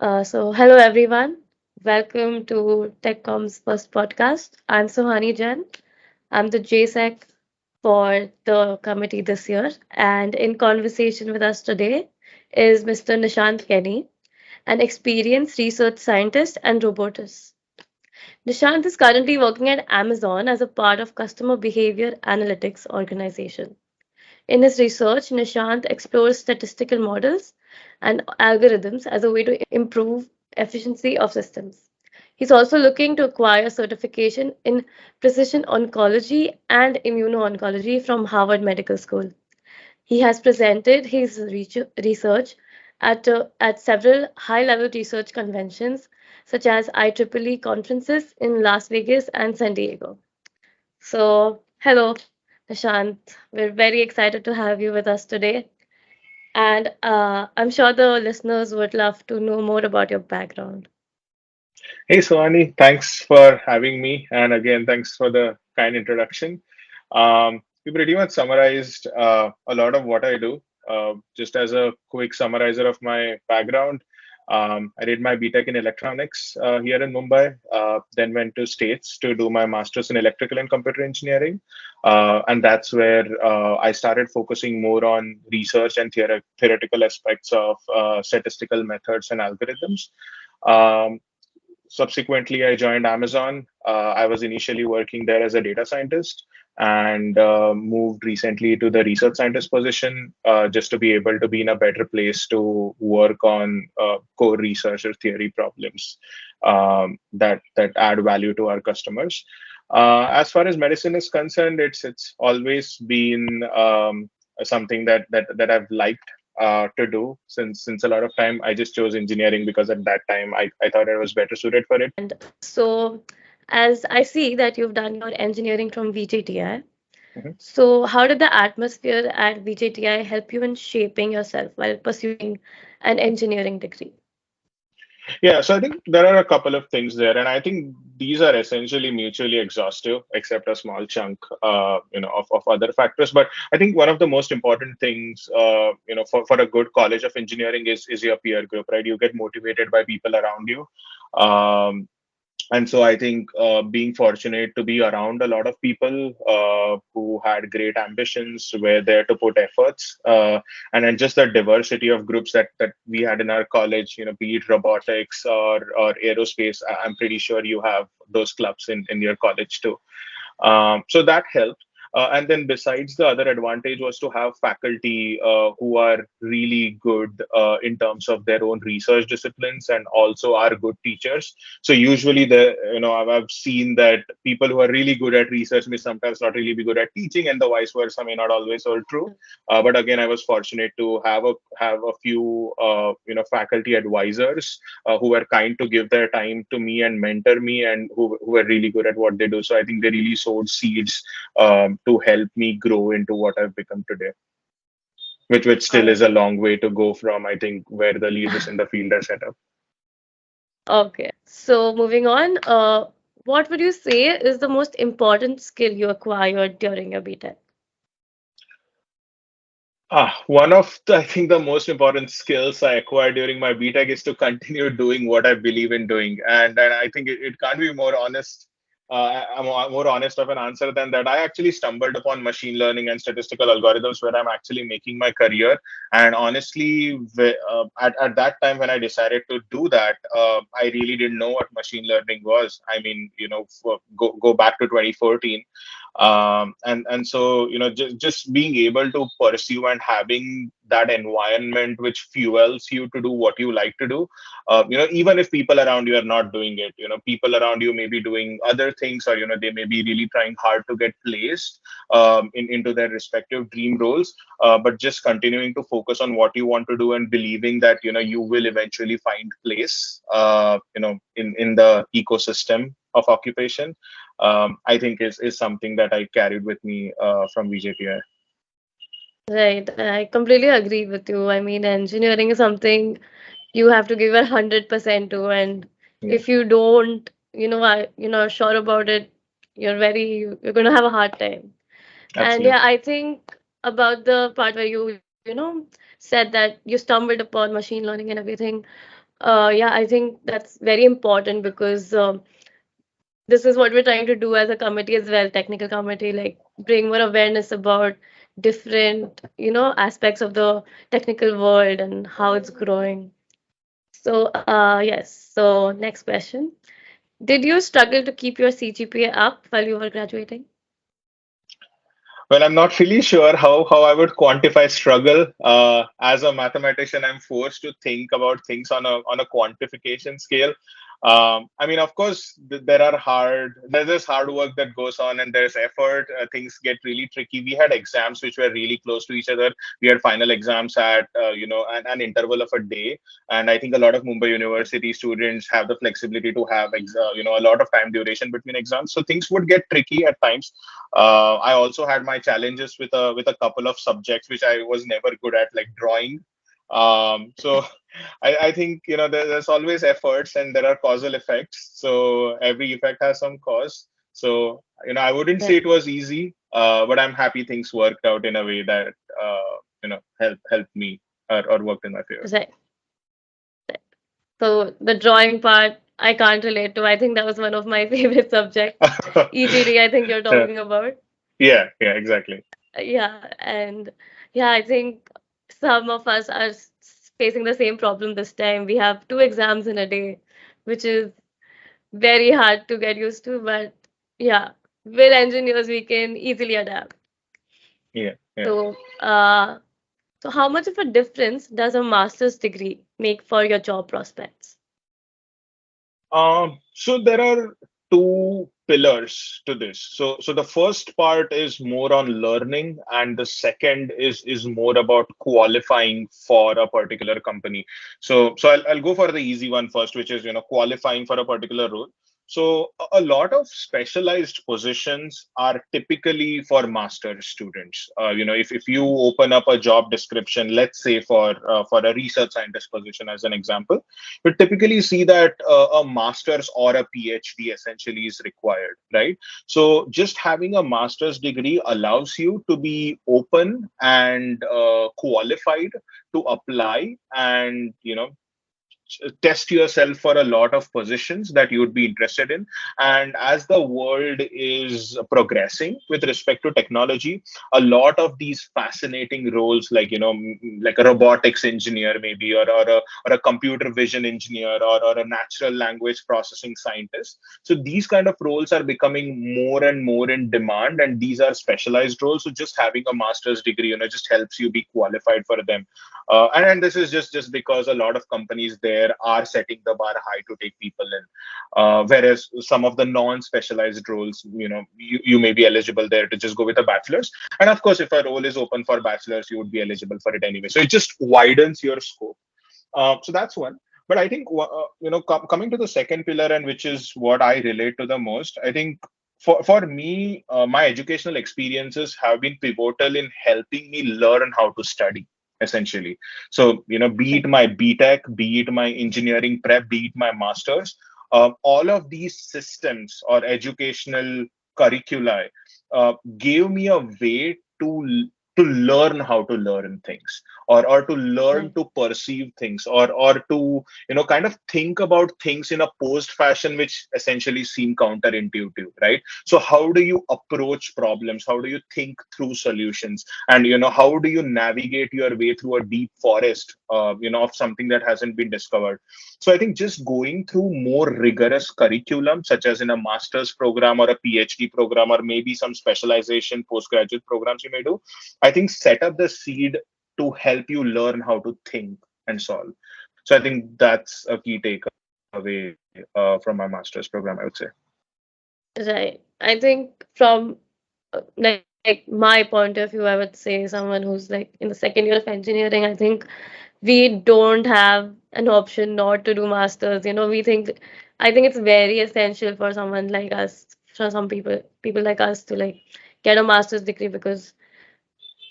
Hello everyone. Welcome to TechCom's first podcast. I'm Suhani Jain. I'm the JSEC for the committee this year. And in conversation with us today is Mr. Nishant Keni, an experienced research scientist and robotist. Nishant is currently working at Amazon as a part of customer behavior analytics organization. In his research, Nishant explores statistical models and algorithms as a way to improve efficiency of systems. He's also looking to acquire certification in precision oncology and immuno-oncology from Harvard Medical School. He has presented his research at several high-level research conventions, such as IEEE conferences in Las Vegas and San Diego. Hello, Nishant. We're very excited to have you with us today. And I'm sure the listeners would love to know more about your background. Hey, Swani, thanks for having me. And again, thanks for the kind introduction. You pretty much summarized a lot of what I do. Just as a quick summarizer of my background, I did my BTech in electronics here in Mumbai, then went to States to do my master's in electrical and computer engineering. And that's where I started focusing more on research and theoretical aspects of statistical methods and algorithms. Um, Subsequently, I joined Amazon. I was initially working there as a data scientist and moved recently to the research scientist position just to be able to be in a better place to work on core research or theory problems that add value to our customers. As far as medicine is concerned, it's always been something that I've liked to do since a lot of time. I just chose engineering because at that time I thought I was better suited for it. And so, as I see that you've done your engineering from VJTI, Mhm. so how did the atmosphere at VJTI help you in shaping yourself while pursuing an engineering degree? Yeah, so I think there are a couple of things there, and I think these are essentially mutually exhaustive, except a small chunk, of other factors. But I think one of the most important things, for a good college of engineering is your peer group, right? You get motivated by people around you. Um, and so I think being fortunate to be around a lot of people who had great ambitions, were there to put efforts, and then just the diversity of groups that we had in our college, be it robotics or aerospace. I'm pretty sure you have those clubs in your college too. So that helped. And then besides, the other advantage was to have faculty who are really good in terms of their own research disciplines and also are good teachers. So usually I've seen that people who are really good at research may sometimes not really be good at teaching, and the vice versa may not always hold true. But again, I was fortunate to have a few faculty advisors who were kind to give their time to me and mentor me, and who were really good at what they do. So I think they really sowed seeds to help me grow into what I've become today, which still is a long way to go from, I think, where the leaders in the field are set up. Okay, so moving on, what would you say is the most important skill you acquired during your BTech? One of I think the most important skills I acquired during my BTech is to continue doing what I believe in doing, and I think it can't be more honest. I'm more honest of an answer than that. I actually stumbled upon machine learning and statistical algorithms where I'm actually making my career. And honestly, at that time when I decided to do that, I really didn't know what machine learning was. I mean, go back to 2014, and so just being able to pursue and having that environment which fuels you to do what you like to do, even if people around you are not doing it, people around you may be doing other things, or they may be really trying hard to get placed into their respective dream roles, but just continuing to focus on what you want to do and believing that you will eventually find place in the ecosystem of occupation, I think is something that I carried with me from VJPI. Right, I completely agree with you. I mean, engineering is something you have to give 100% to, and Yeah, if you don't, you're not sure about it, you're gonna have a hard time. And yeah, absolutely. I think about the part where you said that you stumbled upon machine learning and everything. Yeah, I think that's very important because this is what we're trying to do as a committee as well, technical committee, like bring more awareness about different, aspects of the technical world and how it's growing. So, yes. So, next question. Did you struggle to keep your CGPA up while you were graduating? Well, I'm not really sure how I would quantify struggle. As a mathematician, I'm forced to think about things on a quantification scale. I mean, of course, there's this hard work that goes on, and there's effort. Things get really tricky. We had exams which were really close to each other. We had final exams at an interval of a day, and I think a lot of Mumbai University students have the flexibility to have a lot of time duration between exams. So things would get tricky at times. I also had my challenges with a couple of subjects which I was never good at, like drawing. So I think there's always efforts and there are causal effects. So every effect has some cause. So I wouldn't say Right. it was easy, but I'm happy things worked out in a way that helped me or worked in my favor. Right. So the drawing part, I can't relate to. I think that was one of my favorite subjects. EGD, I think you're Yeah, talking about. yeah, exactly. Yeah, and yeah, I think some of us are facing the same problem this time. We have two exams in a day, which is very hard to get used to, but yeah, we're engineers, we can easily adapt. Yeah, yeah. So, so how much of a difference does a master's degree make for your job prospects? So there are two pillars to this. So the first part is more on learning, and the second is more about qualifying for a particular company. So I'll go for the easy one first, which is qualifying for a particular role. So a lot of specialized positions are typically for master students. If you open up a job description, let's say for a research scientist position as an example, you typically see that a master's or a PhD essentially is required, right? So just having a master's degree allows you to be open and qualified to apply and test yourself for a lot of positions that you would be interested in. And as the world is progressing with respect to technology, a lot of these fascinating roles, like like a robotics engineer maybe, or a computer vision engineer, or a natural language processing scientist, so these kind of roles are becoming more and more in demand, and these are specialized roles. So just having a master's degree just helps you be qualified for them. And this is just because a lot of companies there are setting the bar high to take people in, whereas some of the non-specialized roles, you may be eligible there to just go with a bachelor's. And of course, if a role is open for bachelor's, you would be eligible for it anyway. So it just widens your scope. So that's one. But I think coming to the second pillar, and which is what I relate to the most, I think for me, my educational experiences have been pivotal in helping me learn how to study, essentially. So be it Right. my BTech, be it my engineering prep, be it my masters, all of these systems or educational curricula gave me a way to learn how to learn things, or to learn Right. to perceive things, or to kind of think about things in a post fashion which essentially seem counterintuitive, right? So how do you approach problems, how do you think through solutions, and how do you navigate your way through a deep forest of something that hasn't been discovered. So I think just going through more rigorous curriculum, such as in a master's program or a PhD program, or maybe some specialization postgraduate programs you may do, I think set up the seed to help you learn how to think and solve. So I think that's a key takeaway from my master's program, I would say. Right. I think from like my point of view, I would say someone who's like in the second year of engineering, I think we don't have an option not to do masters. We think I think it's very essential for someone like us, for some people like us to like get a master's degree because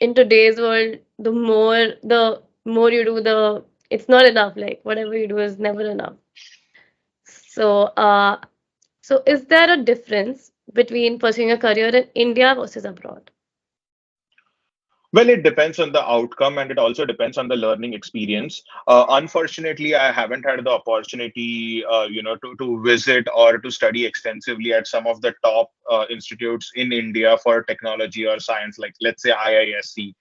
in today's world, the more you do, the it's not enough. Like whatever you do is never enough. So, so is there a difference between pursuing a career in India versus abroad? Well, it depends on the outcome and it also depends on the learning experience. Unfortunately, I haven't had the opportunity, to visit or to study extensively at some of the top institutes in India for technology or science, like let's say IISc,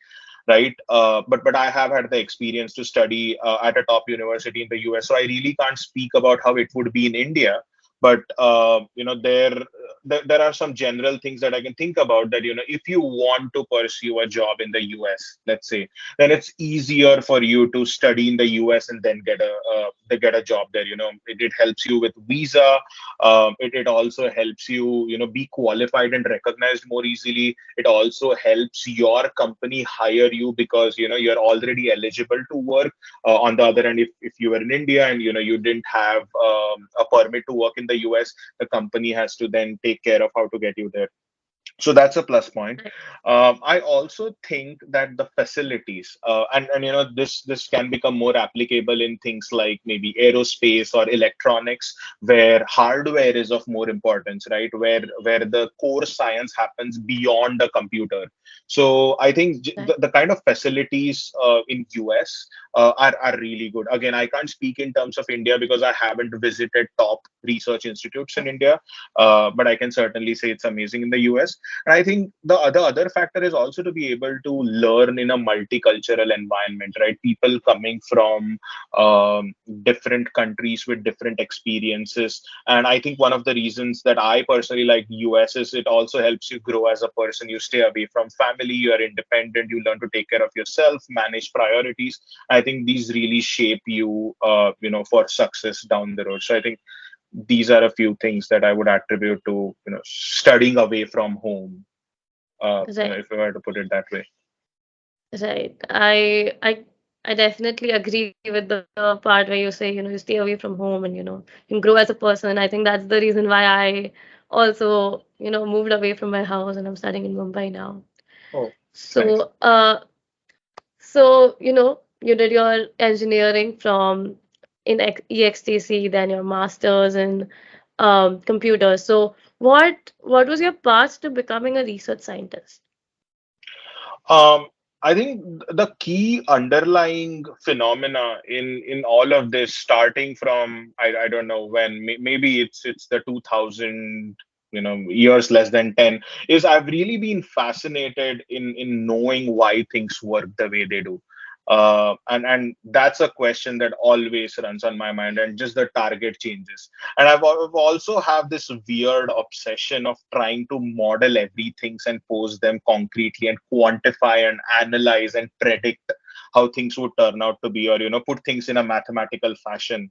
right? But I have had the experience to study at a top university in the US, so I really can't speak about how it would be in India. But there are some general things that I can think about, that if you want to pursue a job in the US, let's say, then it's easier for you to study in the US and then get a job there. It helps you with visa. It also helps you be qualified and recognized more easily. It also helps your company hire you because you're already eligible to work. On the other hand, if you were in India and you didn't have a permit to work in the US, the company has to then take care of how to get you there. So that's a plus point. Right. I also think that the facilities, and this can become more applicable in things like maybe aerospace or electronics, where hardware is of more importance, right? Where the core science happens beyond the computer. So I think Right. the kind of facilities in US are really good. Again, I can't speak in terms of India because I haven't visited top research institutes in India, but I can certainly say it's amazing in the US. And I think the other factor is also to be able to learn in a multicultural environment, right? People coming from different countries with different experiences. And I think one of the reasons that I personally like US is it also helps you grow as a person. You stay away from family, you are independent, you learn to take care of yourself, manage priorities. I think these really shape you, for success down the road. So I think these are a few things that I would attribute to studying away from home. Right. If I were to put it that way. Right. I definitely agree with the part where you say, you stay away from home and, you can grow as a person. I think that's the reason why I also, moved away from my house and I'm studying in Mumbai now. Oh, it's nice. So, you did your engineering from in EXTC, then your master's in computers. So, what was your path to becoming a research scientist? Um, I think the key underlying phenomena in all of this, starting from I don't know when, maybe it's the 2000 years less than 10, is I've really been fascinated in knowing why things work the way they do. And that's a question that always runs on my mind, and just the target changes. And I've also have this weird obsession of trying to model everything and pose them concretely and quantify and analyze and predict how things would turn out to be, or put things in a mathematical fashion,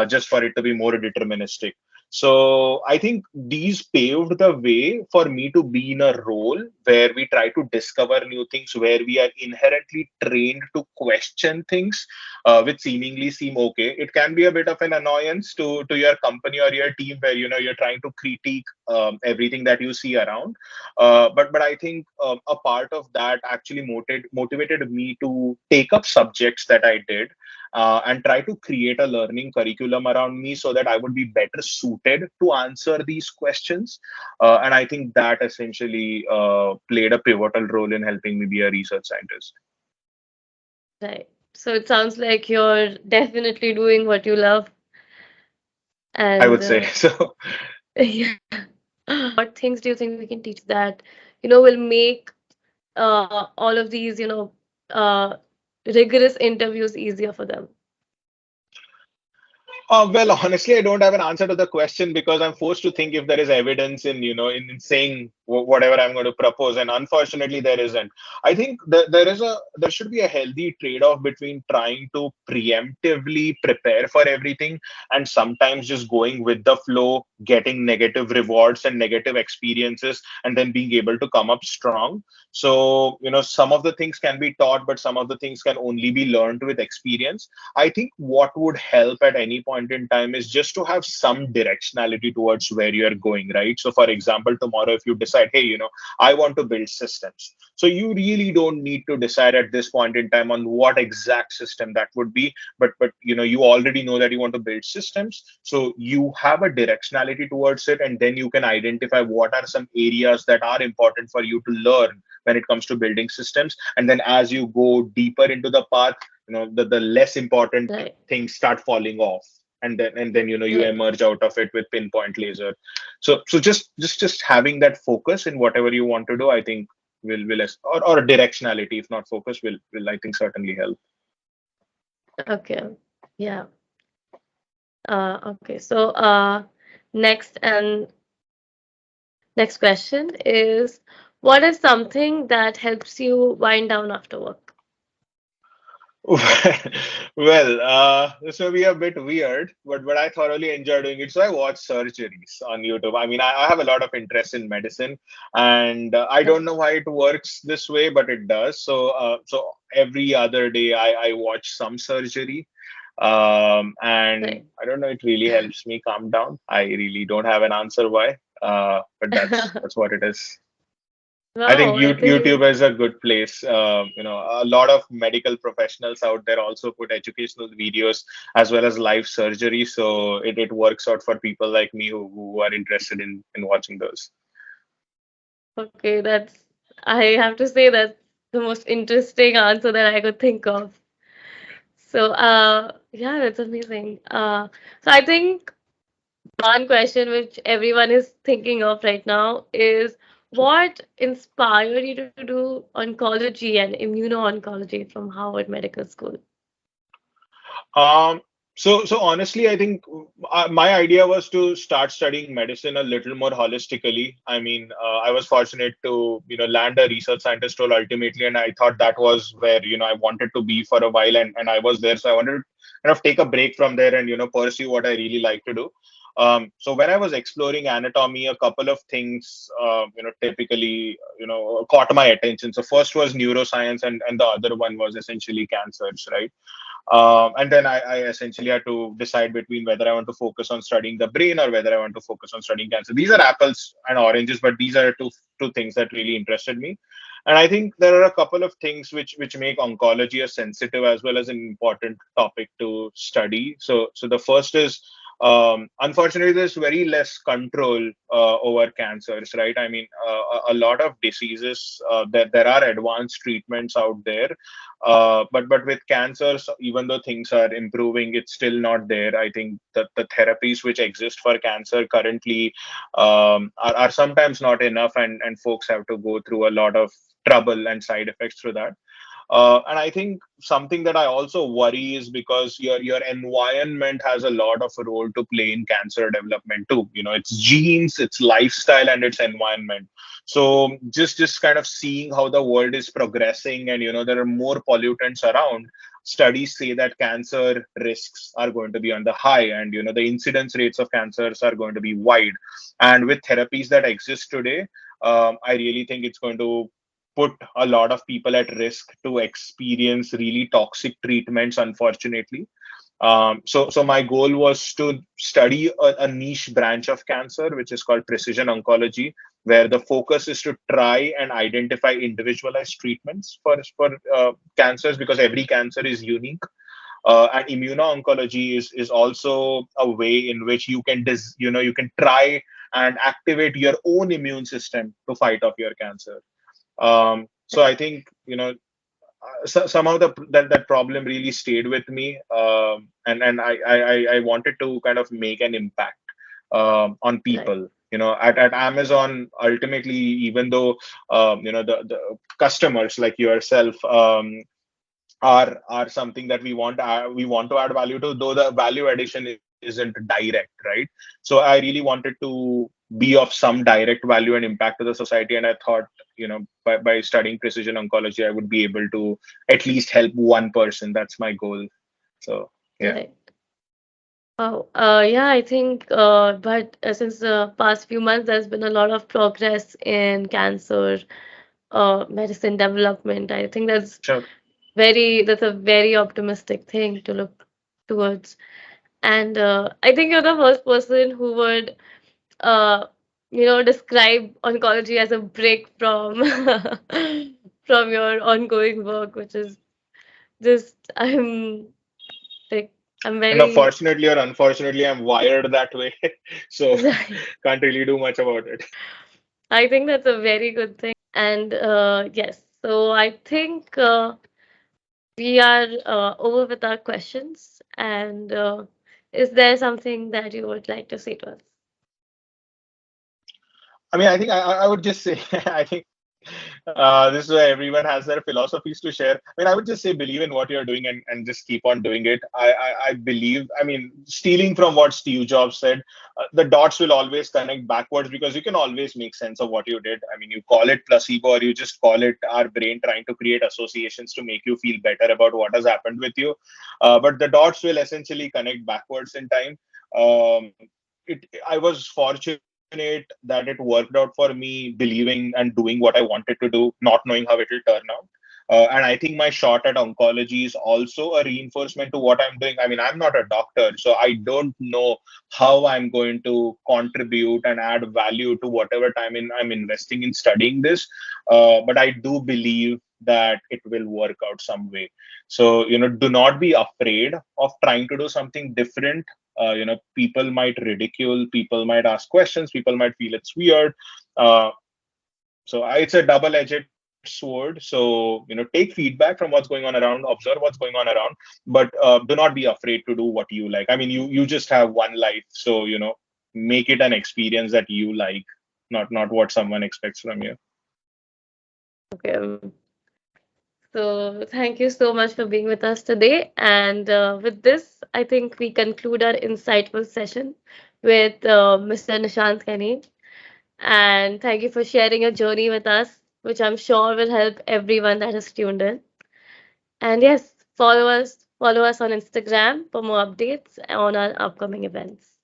just for it to be more deterministic. So I think these paved the way for me to be in a role where we try to discover new things, where we are inherently trained to question things, which seemingly seem okay. It can be a bit of an annoyance to your company or your team, where you're trying to critique everything that you see around. But I think a part of that actually motivated me to take up subjects that I did, and try to create a learning curriculum around me so that I would be better suited to answer these questions. And I think that essentially played a pivotal role in helping me be a research scientist. Right. So it sounds like you're definitely doing what you love. I And would say so. yeah. What things do you think we can teach that, will make all of these, rigorous interviews easier for them? Well, honestly, I don't have an answer to the question because I'm forced to think if there is evidence in saying whatever I'm going to propose, and unfortunately, there isn't. I think there should be a healthy trade-off between trying to preemptively prepare for everything and sometimes just going with the flow, getting negative rewards and negative experiences, and then being able to come up strong. So, some of the things can be taught, but some of the things can only be learned with experience. I think what would help at any point in time is just to have some directionality towards where you're going, right? So, for example, tomorrow, if you decide decide, hey, I want to build systems. So you really don't need to decide at this point in time on what exact system that would be, but you already know that you want to build systems, so you have a directionality towards it, and then you can identify what are some areas that are important for you to learn when it comes to building systems. And then as you go deeper into the path, the less important Right. things start falling off, and then you Right. emerge out of it with pinpoint laser. So just having that focus in whatever you want to do, I think or directionality, if not focus, will I think certainly help. Okay. Yeah. Okay. So, next and next question is, what is something that helps you wind down after work? Well, this may be a bit weird, but I thoroughly enjoy doing it. So I watch surgeries on YouTube. I mean, I have a lot of interest in medicine, and I don't Right. know why it works this way, but it does. So every other day I watch some surgery, and Right. I don't know. It really helps me calm down. I really don't have an answer why, but that's what it is. I think Wow, I YouTube think is a good place. A lot of medical professionals out there also put educational videos as well as live surgery, so it works out for people like me who are interested in watching those. okay, I have to say that's the most interesting answer that I could think of. So, yeah, that's amazing. So I think one question which everyone is thinking of right now is, what inspired you to do oncology and immuno-oncology from Harvard Medical School? Um, so honestly, I think my idea was to start studying medicine a little more holistically. I mean, I was fortunate to land a research scientist role ultimately, and I thought that was where I wanted to be for a while, and I was there. So I wanted to kind of take a break from there and pursue what I really like to do. So when I was exploring anatomy, a couple of things typically caught my attention. So first was neuroscience, and the other one was essentially cancers, right? And then I essentially had to decide between whether I want to focus on studying the brain or whether I want to focus on studying cancer. These are apples and oranges, but these are two things that really interested me. And I think there are a couple of things which make oncology a sensitive as well as an important topic to study. So the first is, unfortunately, there's very less control over cancers, right? I mean, a lot of diseases, there are advanced treatments out there, but with cancers, even though things are improving, it's still not there. I think that the therapies which exist for cancer currently are sometimes not enough, and folks have to go through a lot of trouble and side effects through that. And I think something that I also worry is because your environment has a lot of a role to play in cancer development too. It's genes, it's lifestyle, and it's environment. So just kind of seeing how the world is progressing, and there are more pollutants around. Studies say that cancer risks are going to be on the high, and the incidence rates of cancers are going to be wide. And with therapies that exist today, I really think it's going to put a lot of people at risk to experience really toxic treatments, unfortunately. So my goal was to study a niche branch of cancer, which is called precision oncology, where the focus is to try and identify individualized treatments for cancers, because every cancer is unique. And immuno-oncology is also a way in which you can try and activate your own immune system to fight off your cancer. So I think somehow that problem really stayed with me, and I wanted to kind of make an impact on Right. people. At Amazon, ultimately, even though the customers like yourself are something that we want to add value to, though the value addition isn't direct, right? So I really wanted to be of some direct value and impact to the society, and I thought, by studying precision oncology, I would be able to at least help one person. That's my goal. So yeah. Right. Wow. Yeah, I think, but since the past few months, there's been a lot of progress in cancer medicine development. I think Sure. that's a very optimistic thing to look towards. And I think you're the first person who would uh, describe oncology as a break from from your ongoing work, which is just like I'm very Fortunately or unfortunately, I'm wired that way, so right. can't really do much about it. I think that's a very good thing. And yes, so I think we are over with our questions. And is there something that you would like to say to us? I mean, I think I would just say, I think this is where everyone has their philosophies to share. I mean, I would just say believe in what you're doing and just keep on doing it. I believe, I mean, stealing from what Steve Jobs said, the dots will always connect backwards because you can always make sense of what you did. I mean, you call it placebo or you just call it our brain trying to create associations to make you feel better about what has happened with you. But the dots will essentially connect backwards in time. Um, I was fortunate that it worked out for me believing and doing what I wanted to do, not knowing how it will turn out. And I think my shot at oncology is also a reinforcement to what I'm doing. I mean, I'm not a doctor, so I don't know how I'm going to contribute and add value to whatever I'm investing in studying this. But I do believe that it will work out some way. So, do not be afraid of trying to do something different. People might ridicule, people might ask questions, people might feel it's weird. uh, it's a double-edged sword. So take feedback from what's going on around, observe what's going on around, but do not be afraid to do what you like. I mean, you just have one life, so make it an experience that you like, not what someone expects from you. Okay. So thank you so much for being with us today. And with this, I think we conclude our insightful session with Mr. Nishant Keni. And thank you for sharing your journey with us, which I'm sure will help everyone that is tuned in. And yes, follow us on Instagram for more updates on our upcoming events.